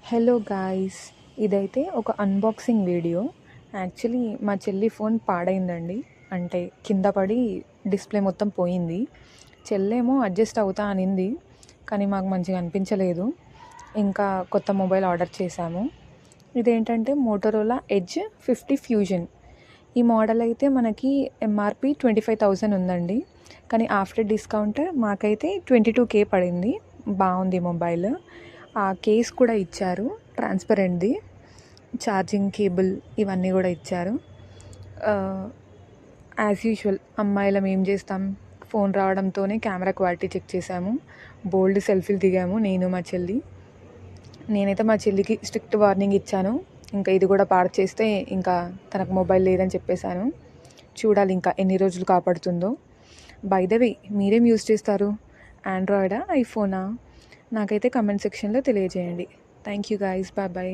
Hello guys, ఇదైతే ఒక unboxing video. Actually మా చెల్లి ఫోన్ పాడైందండి. అంటే కింద పడి డిస్ప్లే మొత్తం పోయింది. చెల్లేమో అడ్జస్ట్ అవుతా అనింది, కానీ మాకు మంచిగా అనిపించలేదు. ఇంకా కొత్త మొబైల్ ఆర్డర్ చేశాము. ఇదేంటంటే మోటరోలా ఎడ్జ్ 50 ఫ్యూజన్. ఈ మోడల్ అయితే మనకి ఎంఆర్పి 25,000 ఉందండి, కానీ ఆఫ్టర్ డిస్కౌంట్ మాకైతే 22K పడింది. బాగుంది మొబైల్. ఆ కేస్ కూడా ఇచ్చారు, ట్రాన్స్పరెంట్ది. ఛార్జింగ్ కేబుల్ ఇవన్నీ కూడా ఇచ్చారు. యాజ్ యూజువల్ అమ్మాయిలం ఏం చేస్తాం, ఫోన్ రావడంతోనే కెమెరా క్వాలిటీ చెక్ చేసాము, బోల్డ్ సెల్ఫీలు దిగాము నేను మా చెల్లి. నేనైతే మా చెల్లికి స్ట్రిక్ట్ వార్నింగ్ ఇచ్చాను, ఇంకా ఇది కూడా పాడు చేస్తే ఇంకా తనకు మొబైల్ లేదని చెప్పేశాను. చూడాలి ఇంకా ఎన్ని రోజులు కాపాడుతుందో. బై ద వే, మీరేం యూస్ చేస్తారు? ఆండ్రాయిడా, ఐఫోనా? నాకైతే కమెంట్ సెక్షన్లో తెలియజేయండి. Thank you guys, bye bye.